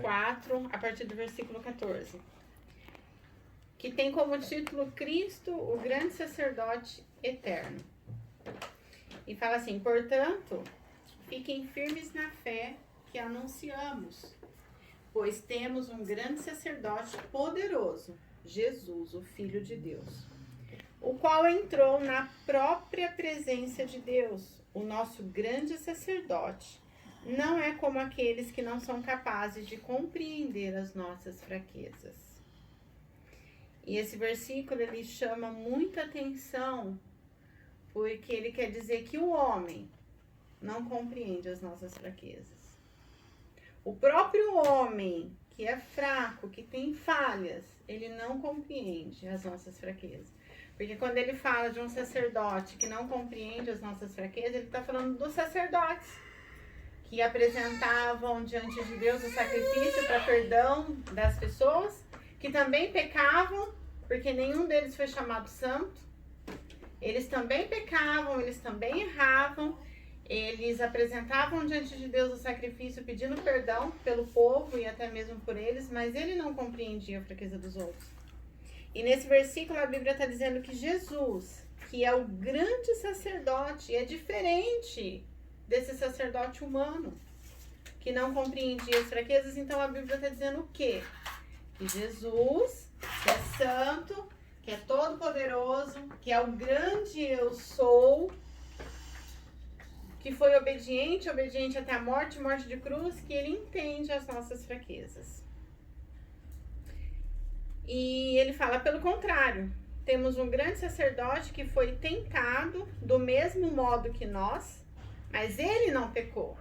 4, a partir do versículo 14. Que tem como título Cristo, o grande sacerdote eterno. E fala assim: portanto, fiquem firmes na fé que anunciamos, pois temos um grande sacerdote poderoso, Jesus, o Filho de Deus, o qual entrou na própria presença de Deus. O nosso grande sacerdote não é como aqueles que não são capazes de compreender as nossas fraquezas. E esse versículo, ele chama muita atenção, porque ele quer dizer que o homem não compreende as nossas fraquezas. O próprio homem, que é fraco, que tem falhas, ele não compreende as nossas fraquezas. Porque quando ele fala de um sacerdote que não compreende as nossas fraquezas, ele está falando dos sacerdotes que apresentavam diante de Deus o sacrifício para perdão das pessoas, que também pecavam, porque nenhum deles foi chamado santo. Eles também pecavam, eles também erravam, eles apresentavam diante de Deus o sacrifício pedindo perdão pelo povo e até mesmo por eles, mas ele não compreendia a fraqueza dos outros. E nesse versículo a Bíblia está dizendo que Jesus, que é o grande sacerdote, é diferente desse sacerdote humano, que não compreendia as fraquezas. Então a Bíblia está dizendo o quê? Que Jesus, que é santo, que é todo poderoso, que é o grande eu sou, que foi obediente até a morte de cruz, que ele entende as nossas fraquezas. E ele fala, pelo contrário, temos um grande sacerdote que foi tentado do mesmo modo que nós, mas ele não pecou.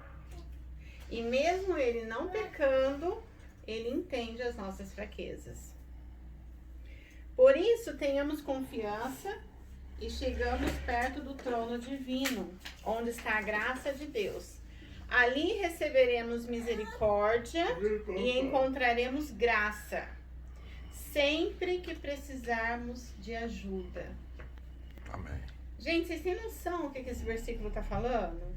E mesmo ele não pecando, ele entende as nossas fraquezas. Por isso, tenhamos confiança e chegamos perto do trono divino, onde está a graça de Deus. Ali receberemos misericórdia e encontraremos graça, sempre que precisarmos de ajuda. Amém. Gente, vocês têm noção do que esse versículo está falando?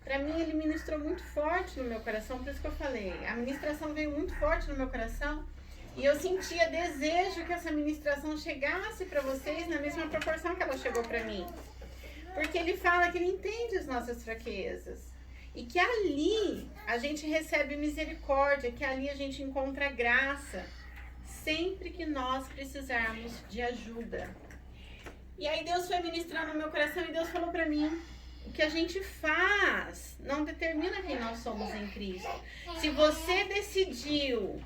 Para mim, ele ministrou muito forte no meu coração, por isso que eu falei. A ministração veio muito forte no meu coração. E eu sentia desejo que essa ministração chegasse para vocês na mesma proporção que ela chegou para mim. Porque ele fala que ele entende as nossas fraquezas. E que ali a gente recebe misericórdia, que ali a gente encontra graça, sempre que nós precisarmos de ajuda. E aí Deus foi ministrando no meu coração e Deus falou para mim: o que a gente faz não determina quem nós somos em Cristo. Se você decidiu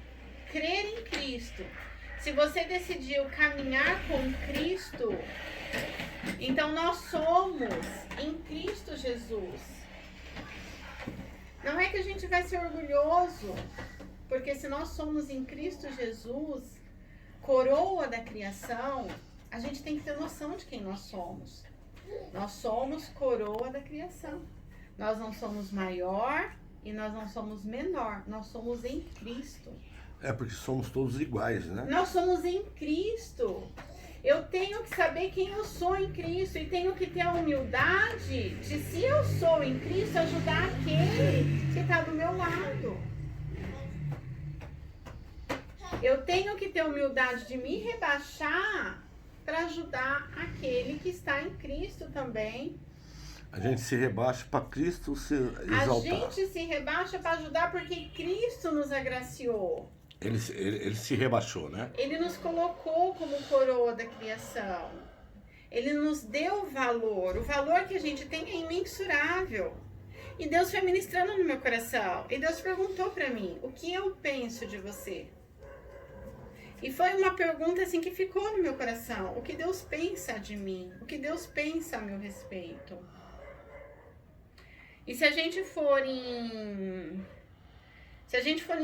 crer em Cristo, se você decidiu caminhar com Cristo, então nós somos em Cristo Jesus. Não é que a gente vai ser orgulhoso, porque se nós somos em Cristo Jesus, coroa da criação, a gente tem que ter noção de quem nós somos. Nós somos coroa da criação. Nós não somos maior e nós não somos menor. Nós somos em Cristo. É porque somos todos iguais, né? Nós somos em Cristo. Eu tenho que saber quem eu sou em Cristo e tenho que ter a humildade de, se eu sou em Cristo, ajudar aquele que está do meu lado. Eu tenho que ter a humildade de me rebaixar para ajudar aquele que está em Cristo também. A gente se rebaixa para Cristo se exaltar. A gente se rebaixa para ajudar porque Cristo nos agraciou. Ele se rebaixou, né? Ele nos colocou como coroa da criação. Ele nos deu valor. O valor que a gente tem é imensurável. E Deus foi ministrando no meu coração. E Deus perguntou para mim: o que eu penso de você? E foi uma pergunta assim que ficou no meu coração. O que Deus pensa de mim? O que Deus pensa a meu respeito? E se a gente for em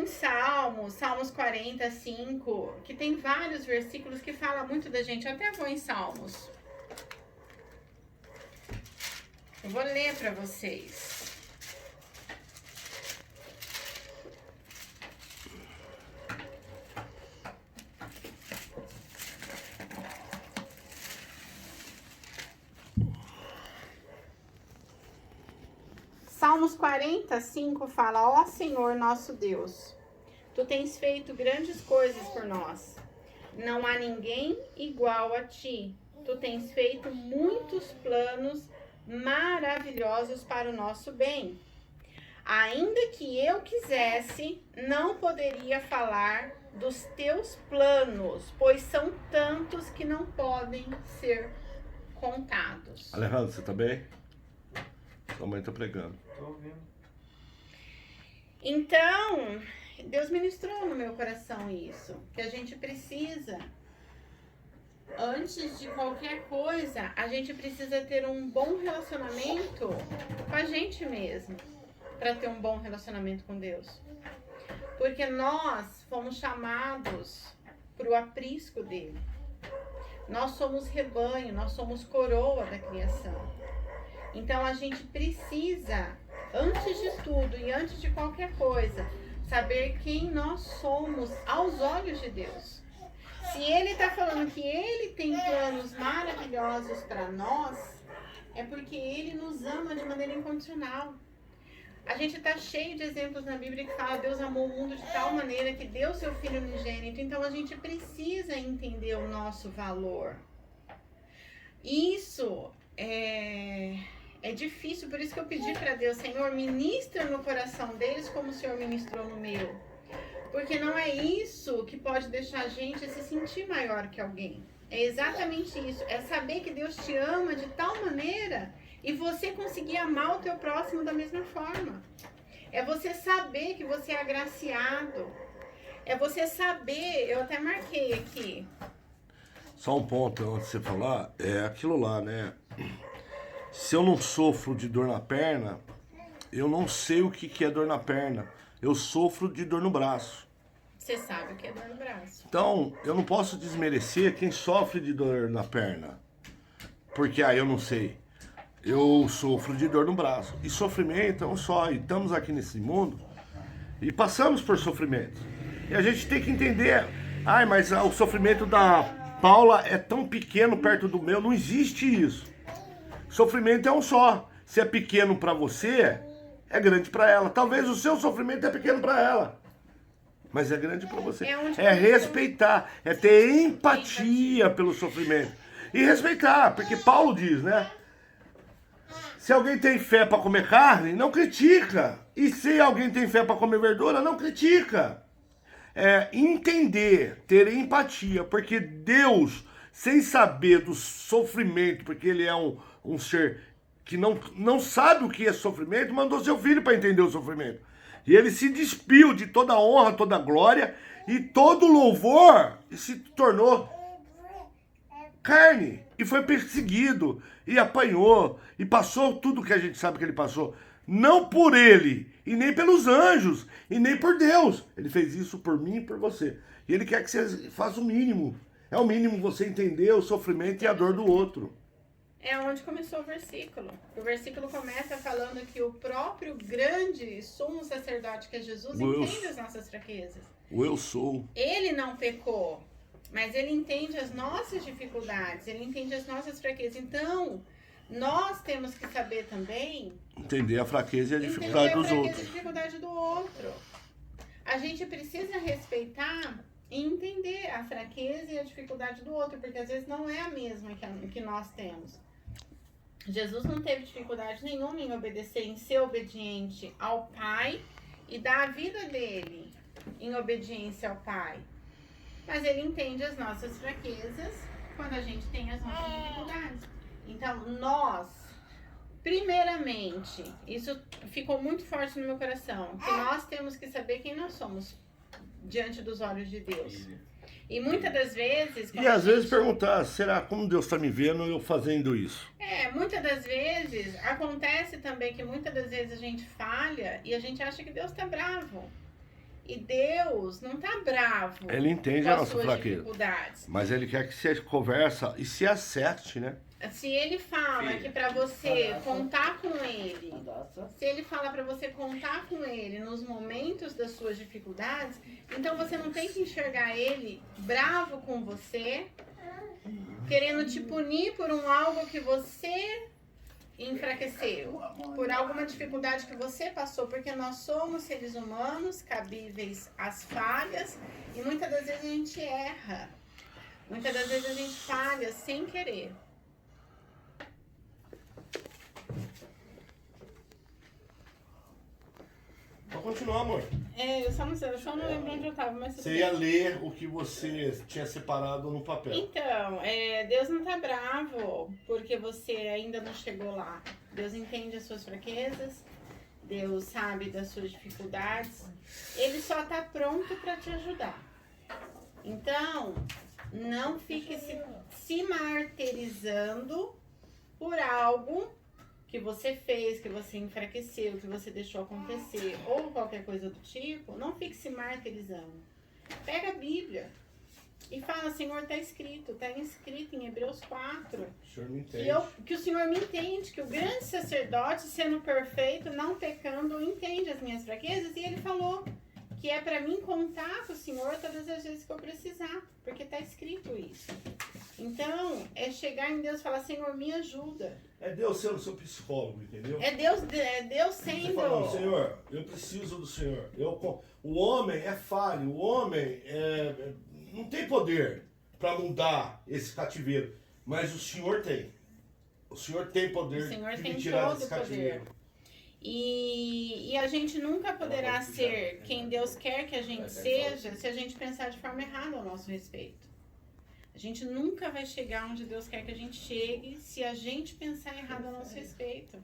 Salmos 45, que tem vários versículos que falam muito da gente. Eu até vou em Salmos. Eu vou ler para vocês. Salmos 45 fala: ó Senhor nosso Deus, Tu tens feito grandes coisas por nós. Não há ninguém igual a ti. Tu tens feito muitos planos maravilhosos para o nosso bem. Ainda que eu quisesse, não poderia falar dos teus planos, pois são tantos que não podem ser contados. Alejandro, você tá bem? Sua mãe tá pregando. Tô ouvindo. Então, Deus ministrou no meu coração isso, que a gente precisa, antes de qualquer coisa, a gente precisa ter um bom relacionamento com a gente mesmo, para ter um bom relacionamento com Deus. Porque nós fomos chamados para o aprisco dele. Nós somos rebanho, nós somos coroa da criação. Então a gente precisa, antes de tudo e antes de qualquer coisa, saber quem nós somos aos olhos de Deus. Se ele está falando que ele tem planos maravilhosos para nós, é porque ele nos ama de maneira incondicional. A gente está cheio de exemplos na Bíblia que fala que Deus amou o mundo de tal maneira que deu seu Filho unigênito. Então a gente precisa entender o nosso valor. Isso é difícil, por isso que eu pedi para Deus, Senhor, ministra no coração deles como o Senhor ministrou no meu. Porque não é isso que pode deixar a gente se sentir maior que alguém. É exatamente isso. É saber que Deus te ama de tal maneira e você conseguir amar o teu próximo da mesma forma. É você saber que você é agraciado. É você saber, eu até marquei aqui. Só um ponto antes de você falar, é aquilo lá, né? Se eu não sofro de dor na perna, eu não sei o que é dor na perna. Eu sofro de dor no braço. Você sabe o que é dor no braço. Então, eu não posso desmerecer quem sofre de dor na perna. Porque, eu não sei. Eu sofro de dor no braço. E sofrimento é um só. E estamos aqui nesse mundo e passamos por sofrimento. E a gente tem que entender. Mas o sofrimento da Paula é tão pequeno perto do meu. Não existe isso. Sofrimento é um só. Se é pequeno para você, é grande para ela. Talvez o seu sofrimento é pequeno para ela, mas é grande para você. É respeitar, é ter empatia pelo sofrimento. E respeitar, porque Paulo diz, né? Se alguém tem fé para comer carne, não critica. E se alguém tem fé para comer verdura, não critica. Entender, ter empatia, porque Deus, sem saber do sofrimento, porque ele é um ser que não sabe o que é sofrimento, mandou seu filho para entender o sofrimento. E ele se despiu de toda a honra, toda a glória e todo louvor e se tornou carne. E foi perseguido, e apanhou, e passou tudo que a gente sabe que ele passou. Não por ele, e nem pelos anjos, e nem por Deus. Ele fez isso por mim e por você. E ele quer que você faça o mínimo. É o mínimo você entender o sofrimento e a dor do outro. É onde começou o versículo. O versículo começa falando que o próprio grande sumo sacerdote, que é Jesus, entende as nossas fraquezas. O eu sou. Ele não pecou, mas ele entende as nossas dificuldades, ele entende as nossas fraquezas. Então, nós temos que saber também... Entender a fraqueza e a dificuldade dos outros. Entender a fraqueza e a dificuldade do outro. A gente precisa respeitar e entender a fraqueza e a dificuldade do outro, porque às vezes não é a mesma que nós temos. Jesus não teve dificuldade nenhuma em obedecer, em ser obediente ao Pai e dar a vida dele em obediência ao Pai. Mas ele entende as nossas fraquezas quando a gente tem as nossas dificuldades. Então, nós, primeiramente, isso ficou muito forte no meu coração, que nós temos que saber quem nós somos diante dos olhos de Deus. E muitas das vezes... E às vezes perguntar, será como Deus está me vendo eu fazendo isso? Muitas das vezes, acontece também que muitas das vezes a gente falha e a gente acha que Deus está bravo. E Deus não está bravo. Ele entende a nossa fraqueza. Dificuldades. Mas ele quer que você conversa e se acerte, né? Se ele fala que para você contar com ele, se ele fala para você contar com ele nos momentos das suas dificuldades, então você não tem que enxergar ele bravo com você, querendo te punir por algo que você enfraqueceu, por alguma dificuldade que você passou, porque nós somos seres humanos, cabíveis às falhas, e muitas das vezes a gente erra, muitas das vezes a gente falha sem querer. Pode continuar, amor. Eu só não lembro onde eu estava, mas... Você ia ler o que você tinha separado no papel. Então, Deus não tá bravo porque você ainda não chegou lá. Deus entende as suas fraquezas, Deus sabe das suas dificuldades, Ele só tá pronto para te ajudar. Então, não fique se martirizando por algo que você fez, que você enfraqueceu, que você deixou acontecer, ou qualquer coisa do tipo. Não fique se martirizando. Pega a Bíblia e fala: Senhor, está escrito em Hebreus 4. O Senhor me entende. Que o Senhor me entende, que o grande sacerdote, sendo perfeito, não pecando, entende as minhas fraquezas. E ele falou que é para mim contar com o Senhor todas as vezes que eu precisar, porque está escrito isso. Então, é chegar em Deus e falar: Senhor, me ajuda. É Deus sendo seu psicólogo, entendeu? É Deus sendo... Você falando: Senhor, eu preciso do Senhor. O homem é falho, o homem não tem poder para mudar esse cativeiro, mas o Senhor tem. O Senhor tem poder de me tirar desse cativeiro. E a gente nunca poderá ser quem Deus quer que a gente seja se a gente pensar de forma errada ao nosso respeito. A gente nunca vai chegar onde Deus quer que a gente chegue se a gente pensar errado a nosso respeito.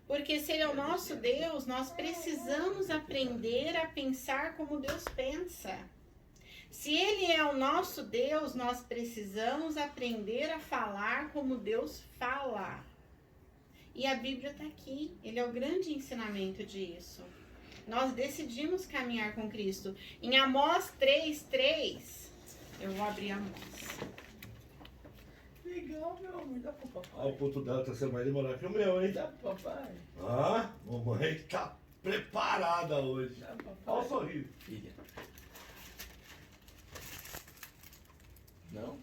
Porque se Ele é o nosso Deus, nós precisamos aprender a pensar como Deus pensa. Se Ele é o nosso Deus, nós precisamos aprender a falar como Deus fala. E a Bíblia está aqui. Ele é o grande ensinamento disso. Nós decidimos caminhar com Cristo. Em Amós 3:3... Eu vou abrir a Amós. Legal, meu amor, dá pro papai. Ah, o ponto dela tá sendo mais demorado que o meu, hein? Dá pro papai. Ah, mamãe tá preparada hoje. Dá pro papai. Olha o sorriso. Filha. Não?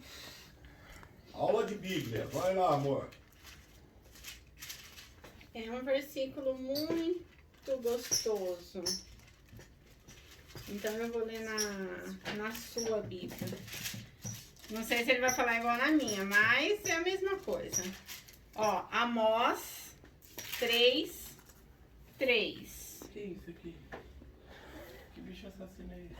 Aula de Bíblia. Vai lá, amor. É um versículo muito gostoso. Então eu vou ler na sua Bíblia. Não sei se ele vai falar igual na minha, mas é a mesma coisa. Ó, Amós 3:3. Que isso aqui? Que bicho assassino é esse?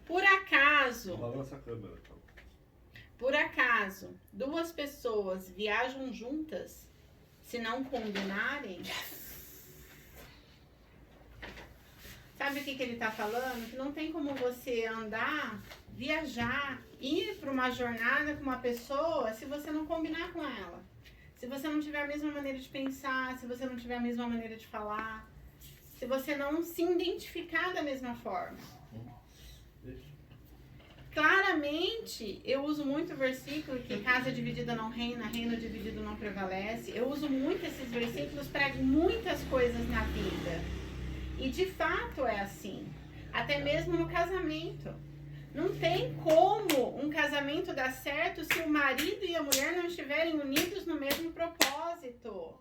Por acaso, Balança a câmera. por acaso, duas pessoas viajam juntas se não combinarem? Sabe o que ele está falando? Que não tem como você andar, viajar, ir para uma jornada com uma pessoa se você não combinar com ela. Se você não tiver a mesma maneira de pensar, se você não tiver a mesma maneira de falar, se você não se identificar da mesma forma. Claramente, eu uso muito o versículo que casa dividida não reina, reino dividido não prevalece. Eu uso muito esses versículos para muitas coisas na vida. E de fato é assim, até mesmo no casamento. Não tem como um casamento dar certo se o marido e a mulher não estiverem unidos no mesmo propósito.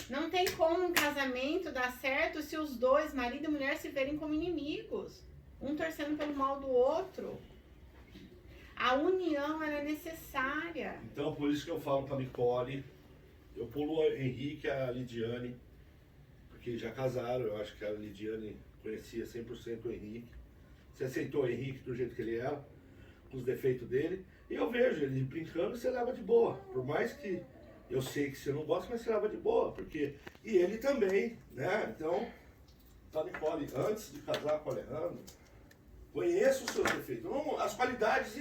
Não tem como um casamento dar certo se os dois, marido e mulher, se verem como inimigos, um torcendo pelo mal do outro. A união ela é necessária. Então, por isso que eu falo para Nicole, eu pulo o Henrique e a Lidiane, porque já casaram. Eu acho que a Lidiane conhecia 100% o Henrique. Você aceitou o Henrique do jeito que ele era, com os defeitos dele. E eu vejo ele brincando e você leva de boa. Por mais que eu sei que você não gosta, mas você leva de boa. Porque... E ele também, né? Então, tá, Nicole, antes de casar com o Alejandro, conheça os seus defeitos. Não, as qualidades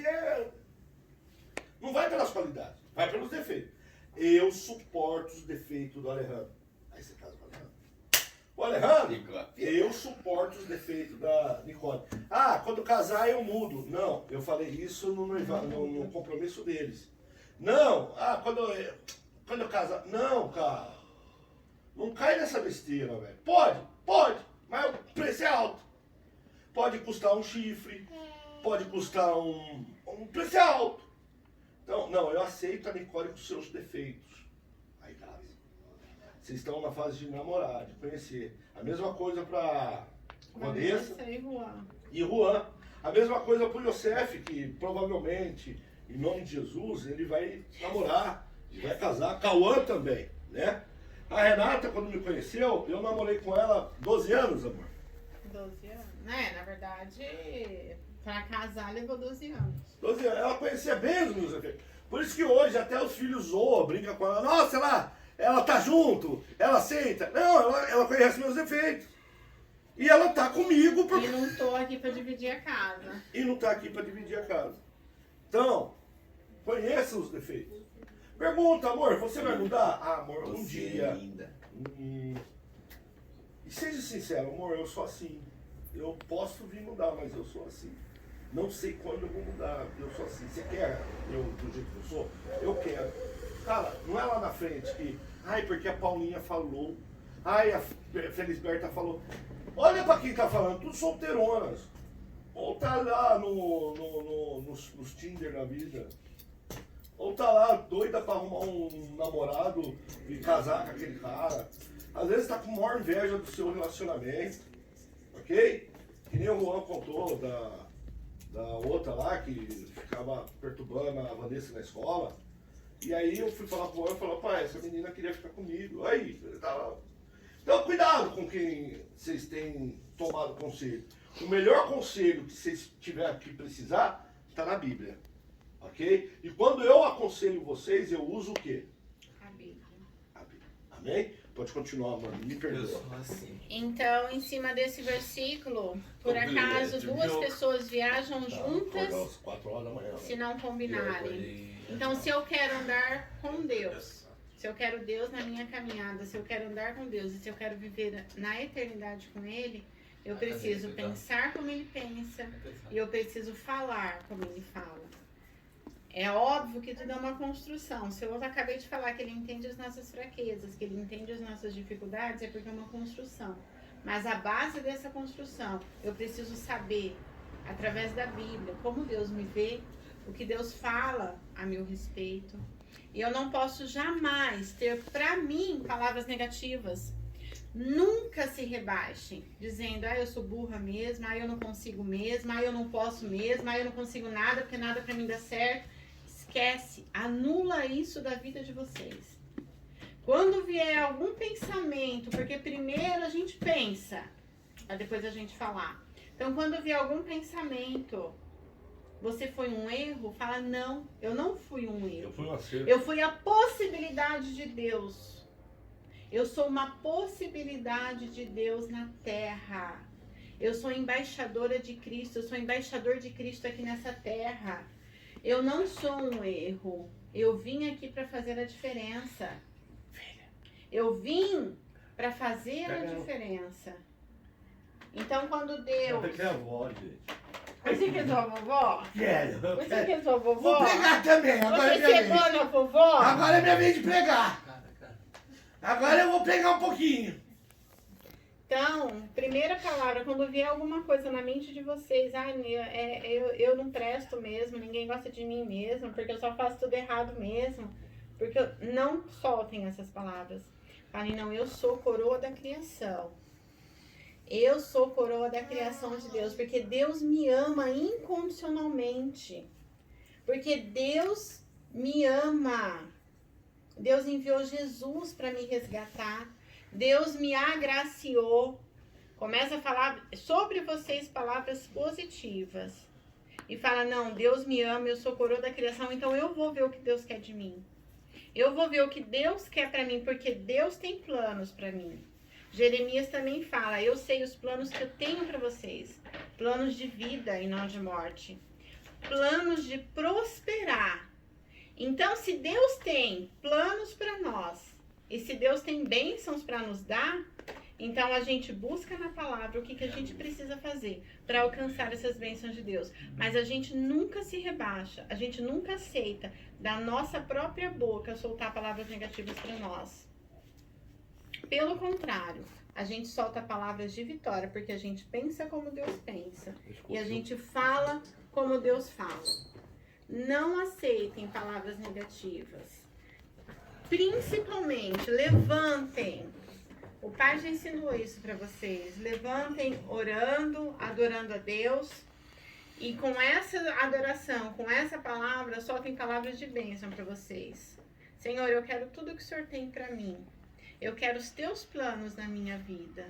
não vai pelas qualidades, vai pelos defeitos. Eu suporto os defeitos do Alejandro. Aí você casa com o Alejandro. O Alejandro, eu suporto os defeitos da Nicole. Ah, quando casar eu mudo. Não, eu falei isso no compromisso deles. Não, quando eu casar. Não, cara. Não cai nessa besteira, velho. Pode, mas o preço é alto. Pode custar um chifre, pode custar um preço é alto. Então, não, eu aceito a Nicole com os seus defeitos. Aí, casa. Vocês estão na fase de namorar, de conhecer. A mesma coisa pra Vanessa e Juan. e Juan. A mesma coisa pro Yosef, que provavelmente, em nome de Jesus, ele vai namorar, e vai casar. Cauã também, né? A Renata, quando me conheceu, eu namorei com ela 12 anos, amor. 12 anos? Né, na verdade, pra casar levou 12 anos. 12 anos. Ela conhecia bem os meus defeitos. Por isso que hoje até os filhos zoam, brincam com ela. Nossa, ela tá junto, ela aceita. Não, ela conhece meus defeitos. E ela tá comigo porque... E não tô aqui pra dividir a casa. E não tá aqui pra dividir a casa. Então, conheça os defeitos. Pergunta, amor, você vai mudar? Ah, amor, um Você dia. é linda. E seja sincero, amor, eu sou assim. Eu posso vir mudar, mas eu sou assim. Não sei quando eu vou mudar, eu sou assim. Você quer eu do jeito que eu sou? Eu quero. Cara, não é lá na frente que, ai, porque a Paulinha falou, ai, a Felisberta falou. Olha pra quem tá falando, tudo solteironas. Ou tá lá nos Tinder da vida. Ou tá lá doida pra arrumar um namorado e casar com aquele cara. Às vezes tá com maior inveja do seu relacionamento. Ok? Que nem o Juan contou da outra lá que ficava perturbando a Vanessa na escola. E aí eu fui falar pro Juan e falei, pai, essa menina queria ficar comigo. Aí, ele tava... Então cuidado com quem vocês têm tomado conselho. O melhor conselho que vocês tiverem que precisar está na Bíblia. Ok? E quando eu aconselho vocês, eu uso o quê? A Bíblia. A Bíblia. Amém? Pode continuar, mano. Me Eu perdoa. sou assim. Então, em cima desse versículo, por Obrigado, acaso duas viu? pessoas viajam Tá, juntas acordar às 4 horas da manhã. se não combinarem. E Então, se eu quero andar com Deus, se eu quero Deus na minha caminhada, se eu quero andar com Deus e se eu quero viver na eternidade com Ele, eu preciso pensar como Ele pensa e eu preciso falar como Ele fala. É óbvio que tudo é uma construção. Se eu acabei de falar que Ele entende as nossas fraquezas, que Ele entende as nossas dificuldades, é porque é uma construção. Mas a base dessa construção, eu preciso saber, através da Bíblia, como Deus me vê, o que Deus fala a meu respeito. E eu não posso jamais ter pra mim palavras negativas. Nunca se rebaixem, dizendo, eu sou burra mesmo, eu não consigo mesmo, eu não posso mesmo, eu não consigo nada, porque nada pra mim dá certo. Esquece, anula isso da vida de vocês. Quando vier algum pensamento, porque primeiro a gente pensa, pra depois a gente falar. Então, quando vier algum pensamento, você foi um erro, fala, não, eu não fui um erro. Eu fui um acerto. Eu fui a possibilidade de Deus. Eu sou uma possibilidade de Deus na terra. Eu sou embaixadora de Cristo, eu sou embaixador de Cristo aqui nessa terra. Eu não sou um erro. Eu vim aqui para fazer a diferença. Eu vim para fazer a diferença. Então, quando Deus... Eu quero a avó, gente. Você quer sua vovó? Quero. Você quer sua vovó? Vou pregar também, agora é Você minha vez. chegou na vovó? Agora é minha vez de pregar. cara. Agora eu vou pregar um pouquinho. Então, primeira palavra, quando vier alguma coisa na mente de vocês, eu não presto mesmo, ninguém gosta de mim mesmo, porque eu só faço tudo errado mesmo, porque não soltem essas palavras. Falem, não, eu sou coroa da criação. Eu sou coroa da criação de Deus, porque Deus me ama incondicionalmente. Porque Deus me ama. Deus enviou Jesus para me resgatar. Deus me agraciou. Começa a falar sobre vocês palavras positivas. E fala, não, Deus me ama, eu sou coroa da criação, então eu vou ver o que Deus quer de mim. Eu vou ver o que Deus quer para mim, porque Deus tem planos para mim. Jeremias também fala, eu sei os planos que eu tenho para vocês. Planos de vida e não de morte. Planos de prosperar. Então, se Deus tem planos para nós, e se Deus tem bênçãos para nos dar, então a gente busca na palavra o que a gente precisa fazer para alcançar essas bênçãos de Deus. Mas a gente nunca se rebaixa, a gente nunca aceita da nossa própria boca soltar palavras negativas para nós. Pelo contrário, a gente solta palavras de vitória, porque a gente pensa como Deus pensa. E a gente fala como Deus fala. Não aceitem palavras negativas. Principalmente, levantem. O Pai já ensinou isso para vocês. Levantem orando, adorando a Deus. E com essa adoração, com essa palavra, soltem palavras de bênção para vocês. Senhor, eu quero tudo que o Senhor tem para mim. Eu quero os teus planos na minha vida.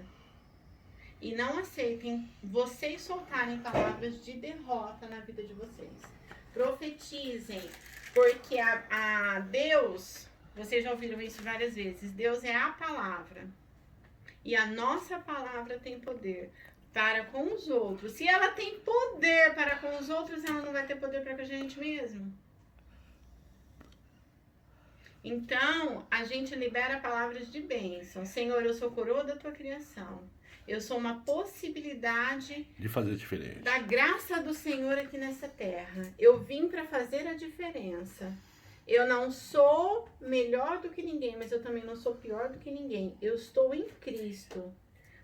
E não aceitem vocês soltarem palavras de derrota na vida de vocês. Profetizem, porque a Deus, vocês já ouviram isso várias vezes, Deus é a palavra. E a nossa palavra tem poder para com os outros. Se ela tem poder para com os outros, ela não vai ter poder para com a gente mesmo. Então, a gente libera palavras de bênção. Senhor, eu sou coroa da tua criação. Eu sou uma possibilidade De fazer diferente. da graça do Senhor aqui nessa terra. Eu vim para fazer a diferença. Eu não sou melhor do que ninguém, mas eu também não sou pior do que ninguém. Eu estou em Cristo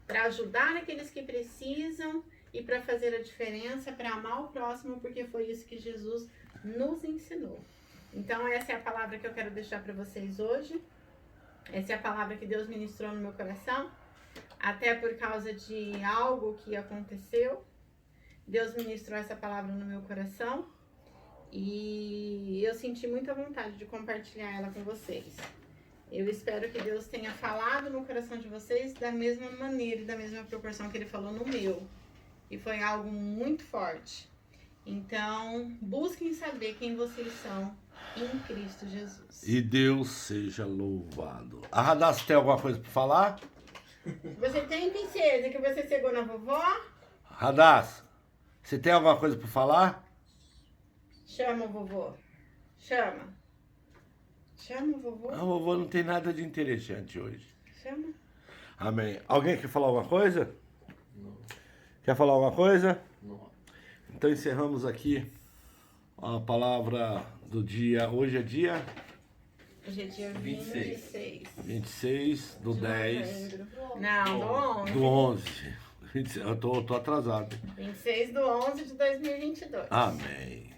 para ajudar aqueles que precisam e para fazer a diferença, para amar o próximo, porque foi isso que Jesus nos ensinou. Então, essa é a palavra que eu quero deixar para vocês hoje. Essa é a palavra que Deus ministrou no meu coração. Até por causa de algo que aconteceu, Deus ministrou essa palavra no meu coração e eu senti muita vontade de compartilhar ela com vocês. Eu espero que Deus tenha falado no coração de vocês da mesma maneira e da mesma proporção que Ele falou no meu. E foi algo muito forte. Então, busquem saber quem vocês são em Cristo Jesus. E Deus seja louvado. A Radassa tem alguma coisa para falar? Você tem, princesa, que você chegou na vovó? Radassa, você tem alguma coisa para falar? Chama o vovô. Chama. Chama o vovô. A vovô não tem nada de interessante hoje. Chama. Amém. Alguém quer falar alguma coisa? Não. Quer falar alguma coisa? Não. Então encerramos aqui a palavra do dia. Hoje é dia Hoje é dia 26. 26 do 10 Não, do 11. do 11. Eu tô atrasado. 26 do 11 de 2022. Amém.